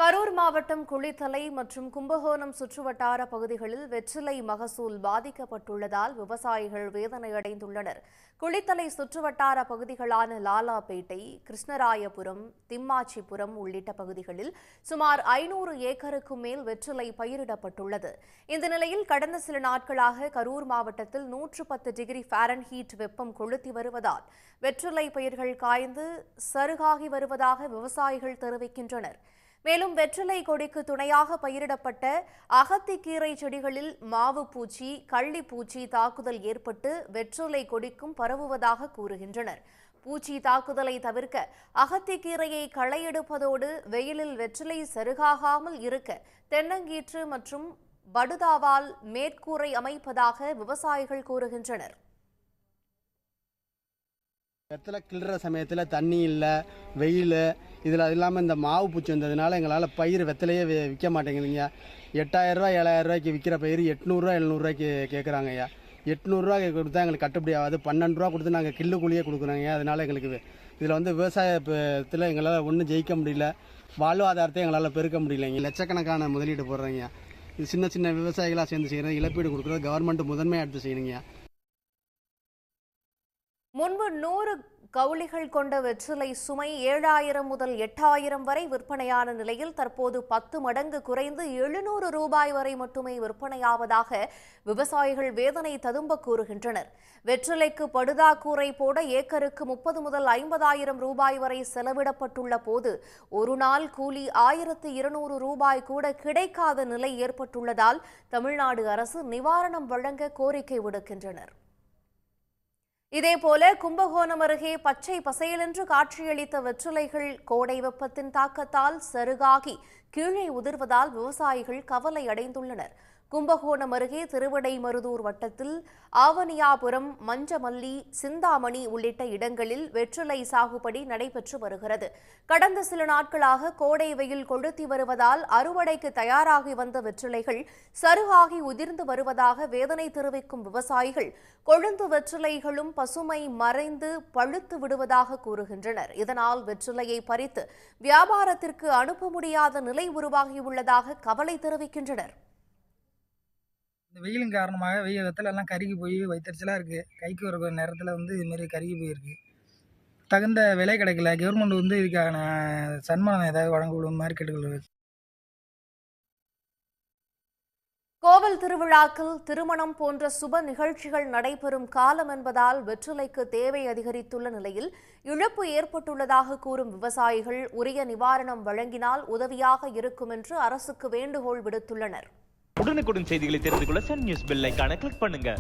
கரூர் மாவட்டம் குளித்தலை மற்றும் கும்பகோணம் சுற்றுவட்டார பகுதிகளில் வெற்றிலை மகசூல் பாதிக்கப்பட்டுள்ளதால் விவசாயிகள் வேதனையடைந்துள்ளனர். குளித்தலை சுற்றுவட்டார பகுதிகளான லாலாப்பேட்டை, கிருஷ்ணராயபுரம், திம்மாச்சிபுரம் உள்ளிட்ட பகுதிகளில் சுமார் 500 ஏக்கருக்கும் மேல் வெற்றிலை பயிரிடப்பட்டுள்ளது. இந்த நிலையில் கடந்த சில நாட்களாக கரூர் மாவட்டத்தில் 110 டிகிரி ஃபாரன்ஹீட் வெப்பம் கொளுத்தி வருவதால் வெற்றிலை பயிர்கள் காய்ந்து சருகாகி வருவதாக விவசாயிகள் தெரிவிக்கின்றனர். மேலும் வெற்றிலை கொடிக்கு துணையாக பயிரிடப்பட்ட அகத்திக்கீரை செடிகளில் மாவு பூச்சி, கள்ளிப்பூச்சி தாக்குதல் ஏற்பட்டு வெற்றிலை கொடிக்கும் பரவுவதாக கூறுகின்றனர். பூச்சி தாக்குதலை தவிர்க்க அகத்திக்கீரையை களையெடுப்பதோடு வெயிலில் வெற்றிலை சருகாகாமல் இருக்க தென்னங்கீற்று மற்றும் படுதாவால் மேற்கூரை அமைப்பதாக விவசாயிகள் கூறுகின்றனர். வெத்தலை கிள்ளுற சமயத்தில் தண்ணி இல்லை, வெயில், இதில் அது இல்லாமல் இந்த மாவு பூச்சி வந்ததுனால எங்களால் பயிர் வெத்தலையே விற்க மாட்டேங்குதுங்க. 8000 ரூபா 7000 ரூபாய்க்கு விற்கிற பயிர் 800 700 ரூபாய்க்கு கேட்குறாங்க ஐயா. 800 ரூபா கொடுத்தா எங்களுக்கு கட்டுப்படி ஆகாது. 12 ரூபா கொடுத்து நாங்கள் கில்லு கூலியே கொடுக்குறோங்க. அதனால் எங்களுக்கு இதில் விவசாயத்தில் எங்களால் ஒன்றும் ஜெயிக்க முடியல, வாழ்வாதாரத்தை எங்களால் பெருக்க முடியலைங்க. லட்சக்கணக்கான முதலீடு போடுறீங்க. இது சின்ன சின்ன விவசாயிகளாக சேர்ந்து செய்கிறது, இழப்பீடு கொடுக்குறது கவர்மெண்ட் முதன்மையாக எடுத்து செய்யணுங்க. முன்பு 100 கவுளிகள் கொண்ட வெற்றிலை சுமை 7000 முதல் 8000 வரை விற்பனையான நிலையில் தற்போது 10 மடங்கு குறைந்து 700 ரூபாய் வரை மட்டுமே விற்பனையாவதாக விவசாயிகள் வேதனை ததும்ப கூறுகின்றனர். வெற்றிலைக்கு படுதா கூரை போட ஏக்கருக்கு 30 முதல் 50,000 ரூபாய் வரை செலவிடப்பட்டுள்ள போது ஒரு நாள் கூலி 1200 ரூபாய் கூட கிடைக்காத நிலை ஏற்பட்டுள்ளதால் தமிழ்நாடு அரசு நிவாரணம் வழங்க கோரிக்கை விடுக்கின்றனர். இதேபோல கும்பகோணம் அருகே பச்சை பசையலென்று காட்சியளித்த வெற்றிலைகள் கோடை வெப்பத்தின் தாக்கத்தால் சருகாகி கீழே உதிர்வதால் விவசாயிகள் கவலை அடைந்துள்ளனர். கும்பகோணம் அருகே திருவிடைமருதூர் வட்டத்தில் ஆவணியாபுரம், மஞ்சமல்லி, சிந்தாமணி உள்ளிட்ட இடங்களில் வெற்றிலை சாகுபடி நடைபெற்று வருகிறது. கடந்த சில நாட்களாக கோடை வெயில் கொளுத்தி வருவதால் அறுவடைக்கு தயாராகி வந்த வெற்றிலைகள் சருகாகி உதிர்ந்து வருவதாக வேதனை தெரிவிக்கும் விவசாயிகள் கொழுந்து வெற்றிலைகளும் பசுமை மறைந்து பழுத்து விடுவதாக கூறுகின்றனர். இதனால் வெற்றிலையை பறித்து வியாபாரத்திற்கு அனுப்ப முடியாத நிலை உருவாகியுள்ளதாக கவலை தெரிவிக்கின்றனர். இந்த வெயிலின் காரணமாக வெத்தலை எல்லாம் கருகி போய் வயிற்றுச்சலாக இருக்குது. கைக்கு வர நேரத்தில் இதுமாரி கருகி போயிருக்கு. தகுந்த விலை கிடைக்கல. கவர்மெண்ட் இதுக்கான சன்மானம் ஏதாவது வழங்க மாதிரி கேட்டுக்கொள்வது. கோவில் திருவிழாக்கள், திருமணம் போன்ற சுப நிகழ்ச்சிகள் நடைபெறும் காலம் என்பதால் வெற்றிலைக்கு தேவை அதிகரித்துள்ள நிலையில் இழப்பு ஏற்பட்டுள்ளதாக கூறும் விவசாயிகள் உரிய நிவாரணம் வழங்கினால் உதவியாக இருக்கும் என்று அரசுக்கு வேண்டுகோள் விடுத்துள்ளனர். உடனுக்குடன் செய்திகளை தெரிந்து கொள்ள சன் நியூஸ் பெல் ஐகானை கிளிக் பண்ணுங்க.